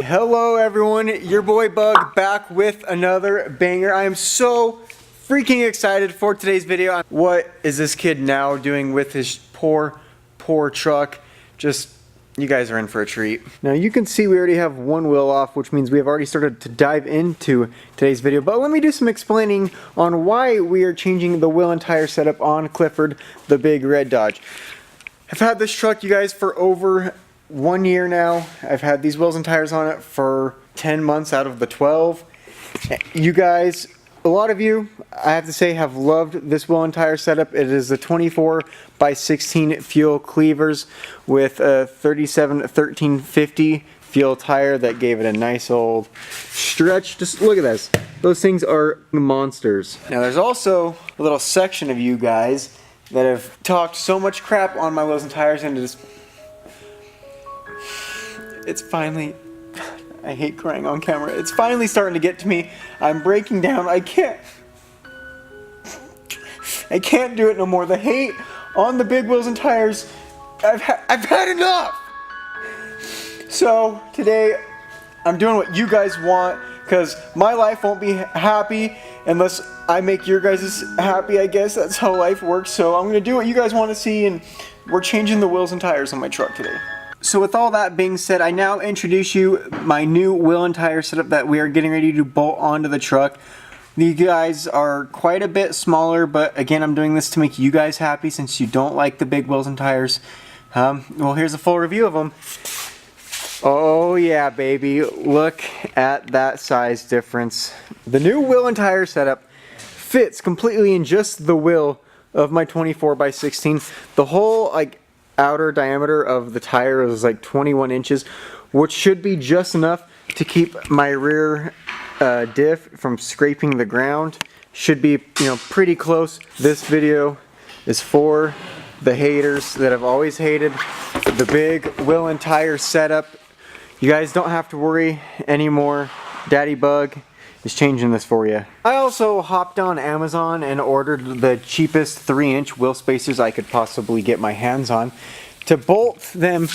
Hello everyone, your boy Bug back with another banger. I am so freaking excited for today's video. What is this kid now doing with his poor truck? You guys are in for a treat. Now you can see we already have one wheel off, which means we have already started to dive into today's video. But let me do some explaining on why we are changing the wheel and tire setup on Clifford, the big red Dodge. I've had this truck, you guys, for over 1 year now. I've had these wheels and tires on it for 10 months out of the 12. You guys, a lot of you, I have to say, have loved this wheel and tire setup. It is the 24x16 fuel cleavers with a 37-1350 fuel tire that gave it a nice old stretch. Just look at this. Those things are monsters. Now there's also a little section of you guys that have talked so much crap on my wheels and tires, and it's finally, I hate crying on camera, it's finally starting to get to me. I'm breaking down. I can't do it no more. The hate on the big wheels and tires, I've had enough. So today I'm doing what you guys want, because my life won't be happy unless I make your guys happy. I guess that's how life works. So I'm gonna do what you guys want to see, and we're changing the wheels and tires on my truck today. So with all that being said, I now introduce you my new wheel and tire setup that we are getting ready to bolt onto the truck. These guys are quite a bit smaller, but again, I'm doing this to make you guys happy since you don't like the big wheels and tires. Well, here's a full review of them. Oh yeah, baby, look at that size difference. The new wheel and tire setup fits completely in just the wheel of my 24x16. The whole outer diameter of the tire is like 21 inches, which should be just enough to keep my rear diff from scraping the ground. Should be, pretty close. This video is for the haters that have always hated the big wheel and tire setup. You guys don't have to worry anymore. Daddy Bug is changing this for you. I also hopped on Amazon and ordered the cheapest 3-inch wheel spacers I could possibly get my hands on to bolt them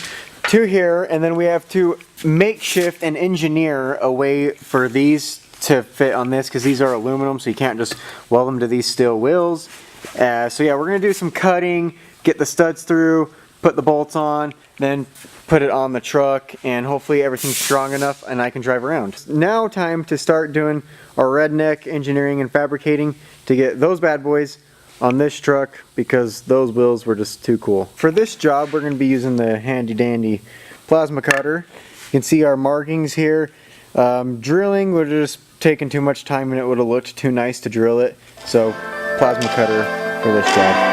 to here, and then we have to makeshift and engineer a way for these to fit on this, because these are aluminum, so you can't just weld them to these steel wheels. So yeah, we're gonna do some cutting, get the studs through, put the bolts on, then put it on the truck, and hopefully everything's strong enough and I can drive around. Now time to start doing our redneck engineering and fabricating to get those bad boys on this truck, because those wheels were just too cool. For this job, we're going to be using the handy dandy plasma cutter. You can see our markings here. Drilling would have just taken too much time and it would have looked too nice to drill it. So plasma cutter for this job.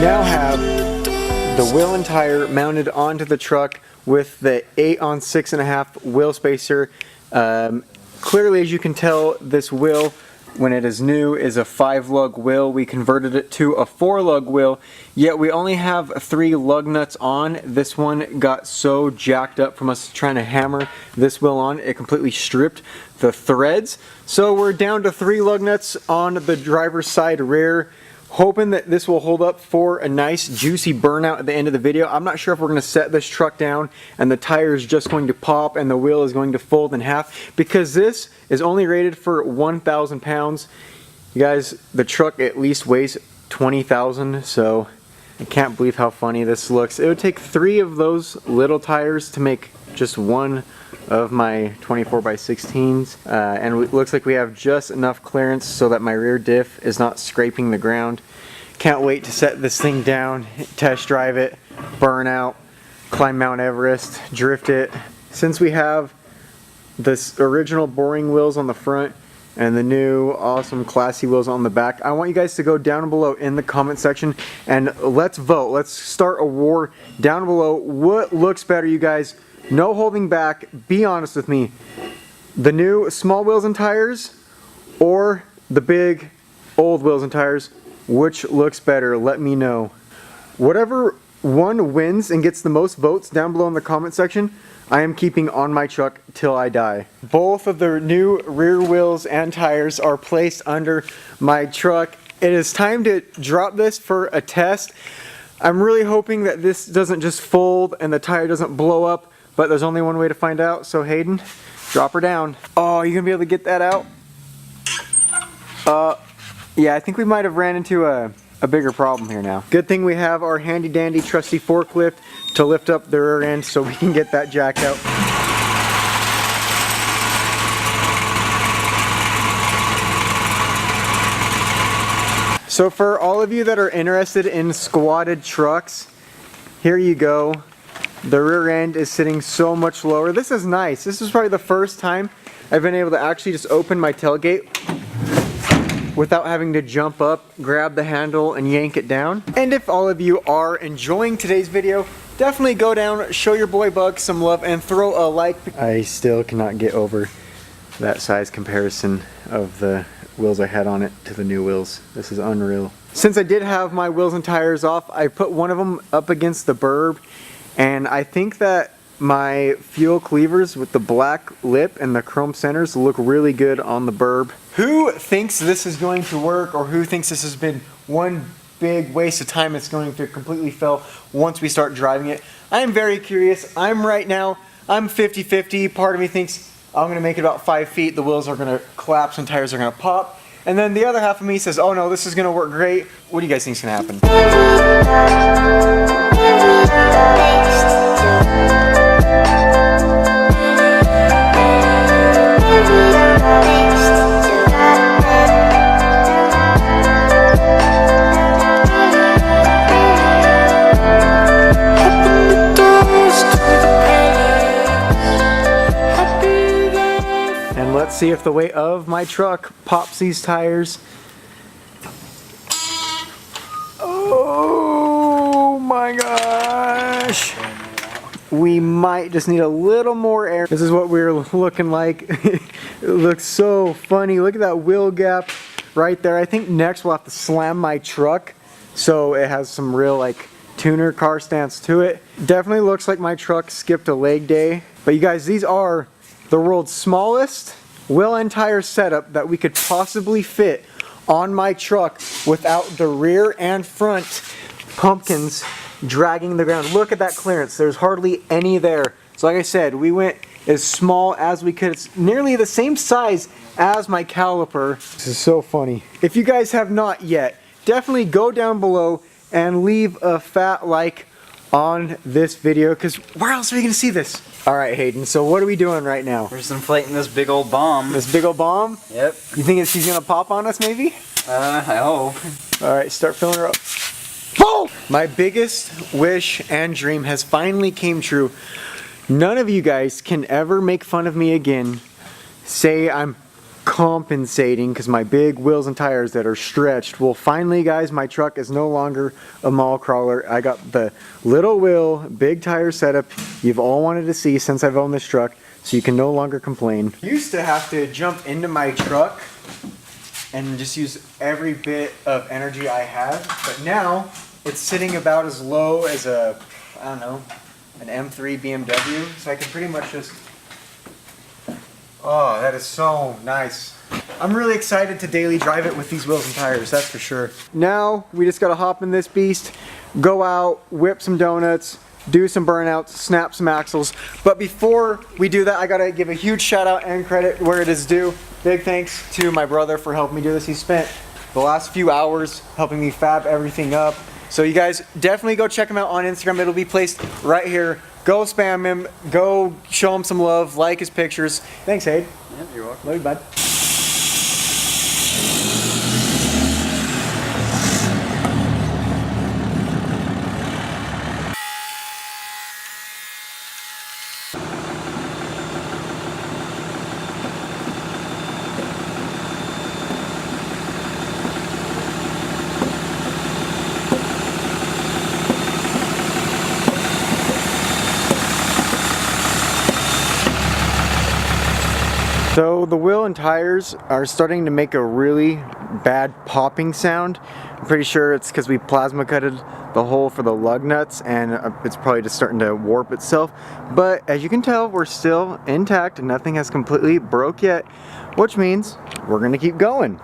Now have the wheel and tire mounted onto the truck with the 8-on-6.5 wheel spacer. Clearly, as you can tell, this wheel, when it is new, is a 5-lug wheel. We converted it to a 4-lug wheel, yet we only have 3 lug nuts on. This one got so jacked up from us trying to hammer this wheel on, it completely stripped the threads. So we're down to 3 lug nuts on the driver's side rear, hoping that this will hold up for a nice juicy burnout at the end of the video. I'm not sure if we're going to set this truck down and the tire is just going to pop and the wheel is going to fold in half, because this is only rated for 1,000 pounds. You guys, the truck at least weighs 20,000, so I can't believe how funny this looks. It would take 3 of those little tires to make just one of my 24x16s, and it looks like we have just enough clearance so that my rear diff is not scraping the ground. Can't wait to set this thing down, test drive it, burn out, climb Mount Everest, drift it. Since we have this original boring wheels on the front and the new awesome classy wheels on the back, I want you guys to go down below in the comment section and let's vote. Let's start a war down below. What looks better, you guys? no holding back, be honest with me. The new small wheels and tires or the big old wheels and tires, which looks better? Let me know. Whatever one wins and gets the most votes down below in the comment section, I am keeping on my truck till I die. Both of the new rear wheels and tires are placed under my truck. It is time to drop this for a test. I'm really hoping that this doesn't just fold and the tire doesn't blow up, but there's only one way to find out. So Hayden, drop her down. Oh, you gonna be able to get that out? Yeah, I think we might have ran into a bigger problem here now. Good thing we have our handy dandy trusty forklift to lift up the rear end so we can get that jacked out. So for all of you that are interested in squatted trucks, here you go. The rear end is sitting so much lower. This is nice. This is probably the first time I've been able to actually just open my tailgate without having to jump up, grab the handle, and yank it down. And if all of you are enjoying today's video, definitely go down, show your boy Buck some love, and throw a like. I still cannot get over that size comparison of the wheels I had on it to the new wheels. This is unreal. Since I did have my wheels and tires off, I put one of them up against the burb, and I think that my fuel cleavers with the black lip and the chrome centers look really good on the burb. Who thinks this is going to work, or who thinks this has been one big waste of time it's going to completely fail once we start driving it? I am very curious. I'm 50-50. Part of me thinks I'm going to make it about 5 feet, the wheels are going to collapse and tires are going to pop. And then the other half of me says, oh no, this is going to work great. What do you guys think is going to happen? Let's see if the weight of my truck pops these tires. Oh my gosh. We might just need a little more air. This is what we're looking like. It looks so funny. Look at that wheel gap right there. I think next we'll have to slam my truck so it has some real like tuner car stance to it. Definitely looks like my truck skipped a leg day. But you guys, these are the world's smallest wheel and tire setup that we could possibly fit on my truck without the rear and front pumpkins dragging the ground. Look at that clearance. There's hardly any there. So like I said, we went as small as we could. It's nearly the same size as my caliper. This is so funny. If you guys have not yet, definitely go down below and leave a fat like on this video, because where else are we going to see this? Alright Hayden, so what are we doing right now? We're just inflating this big old bomb. This big old bomb? Yep. You think she's going to pop on us maybe? I hope. Alright, start filling her up. Boom! My biggest wish and dream has finally came true. None of you guys can ever make fun of me again. Say I'm compensating because my big wheels and tires that are stretched. Well, finally guys, my truck is no longer a mall crawler. I got the little wheel, big tire setup you've all wanted to see since I've owned this truck, so you can no longer complain. I used to have to jump into my truck and just use every bit of energy I have, but now it's sitting about as low as a, I don't know, an M3 BMW, so I can pretty much just, oh, that is so nice. I'm really excited to daily drive it with these wheels and tires, that's for sure. Now, we just gotta hop in this beast, go out, whip some donuts, do some burnouts, snap some axles. But before we do that, I gotta give a huge shout out and credit where it is due. Big thanks to my brother for helping me do this. He spent the last few hours helping me fab everything up. So you guys definitely go check him out on Instagram. It'll be placed right here. Go spam him, go show him some love, like his pictures. Thanks, Hayde. Yeah, you're welcome. Love you, bud. So the wheel and tires are starting to make a really bad popping sound. I'm pretty sure it's because we plasma cutted the hole for the lug nuts, and it's probably just starting to warp itself. But as you can tell, we're still intact and nothing has completely broke yet, which means we're gonna keep going.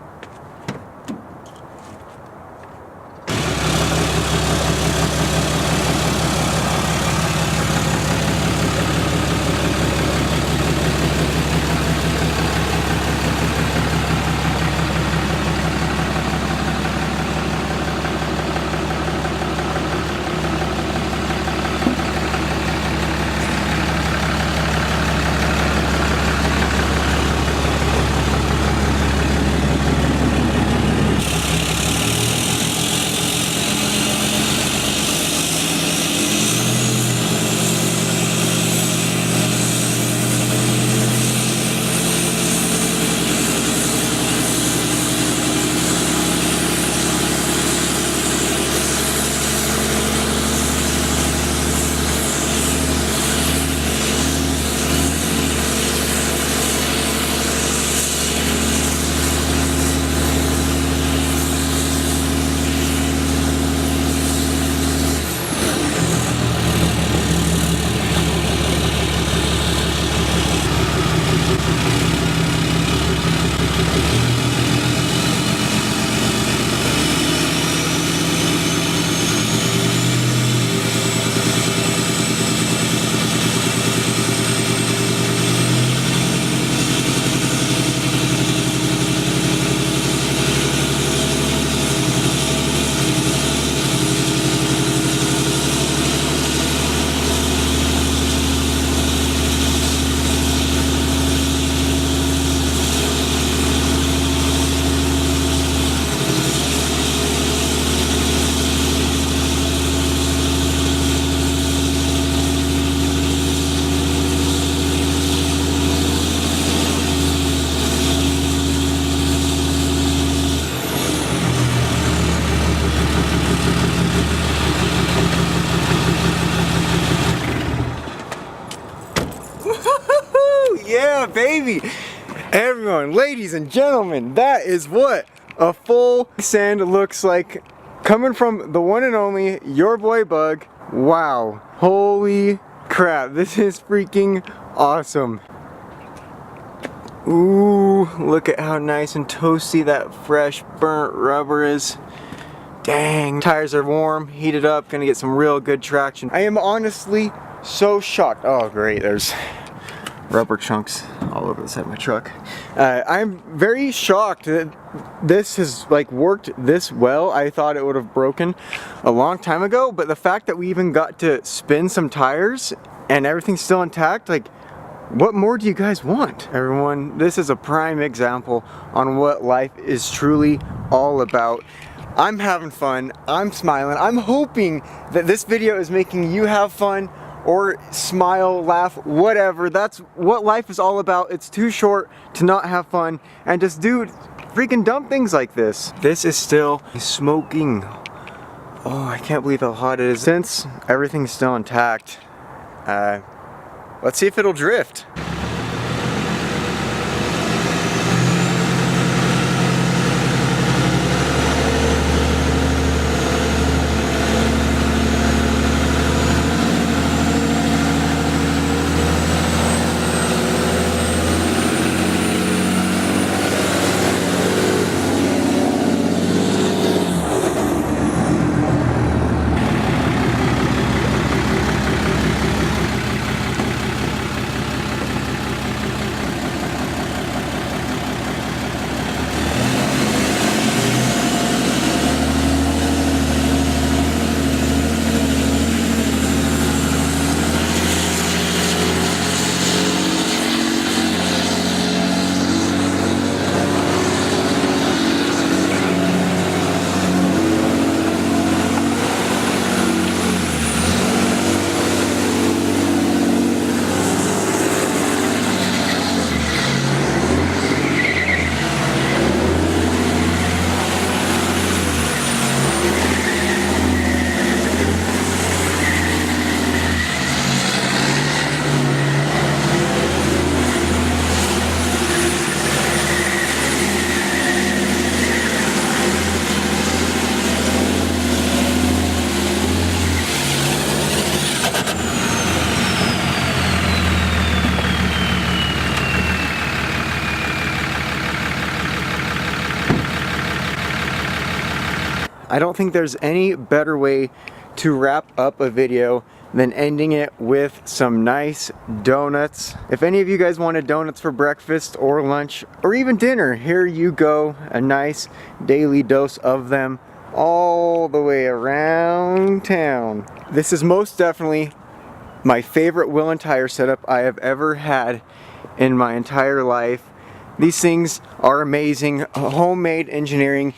Yeah, baby! Everyone, ladies and gentlemen, that is what a full send looks like, coming from the one and only your boy Bug. Wow, holy crap, this is freaking awesome. Ooh, look at how nice and toasty that fresh burnt rubber is. Dang, tires are warm, heated up, gonna get some real good traction. I am honestly so shocked. Oh great, there's rubber chunks all over the side of my truck. I'm very shocked that this has like worked this well. I thought it would have broken a long time ago, but the fact that we even got to spin some tires and everything's still intact, like, what more do you guys want? Everyone, this is a prime example on what life is truly all about. I'm having fun, I'm smiling, I'm hoping that this video is making you have fun or smile, laugh, whatever. That's what life is all about. It's too short to not have fun and just do freaking dumb things like this. This is still smoking. Oh, I can't believe how hot it is. Since everything's still intact, let's see if it'll drift. I don't think there's any better way to wrap up a video than ending it with some nice donuts. If any of you guys wanted donuts for breakfast or lunch or even dinner, here you go, a nice daily dose of them all the way around town. This is most definitely my favorite wheel and tire setup I have ever had in my entire life. These things are amazing, homemade engineering.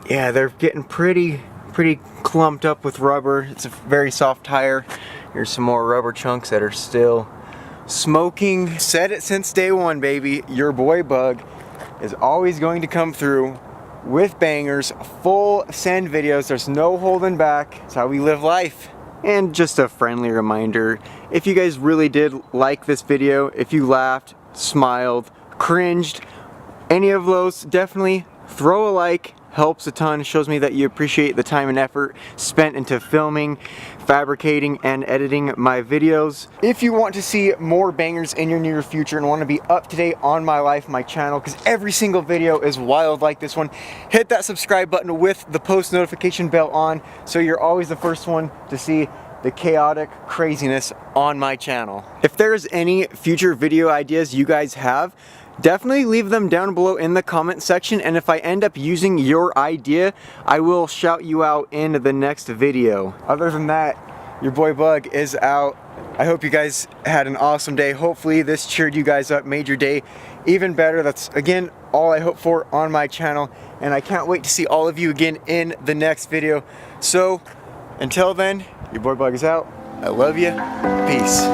Yeah, they're getting pretty clumped up with rubber. It's a very soft tire. Here's some more rubber chunks that are still smoking. Said it since day one, baby. Your boy Bug is always going to come through with bangers, full send videos. There's no holding back. It's how we live life. And just a friendly reminder, if you guys really did like this video, if you laughed, smiled, cringed, any of those, definitely throw a like. Helps a ton, shows me that you appreciate the time and effort spent into filming, fabricating, and editing my videos. If you want to see more bangers in your near future and want to be up to date on my life, my channel, because every single video is wild like this one, hit that subscribe button with the post notification bell on so you're always the first one to see the chaotic craziness on my channel. If there's any future video ideas you guys have, definitely leave them down below in the comment section, and if I end up using your idea, I will shout you out in the next video. Other than that, your boy Bug is out. I hope you guys had an awesome day. Hopefully this cheered you guys up, made your day even better. That's, again, all I hope for on my channel, and I can't wait to see all of you again in the next video. So, until then, your boy Bug is out. I love you. Peace.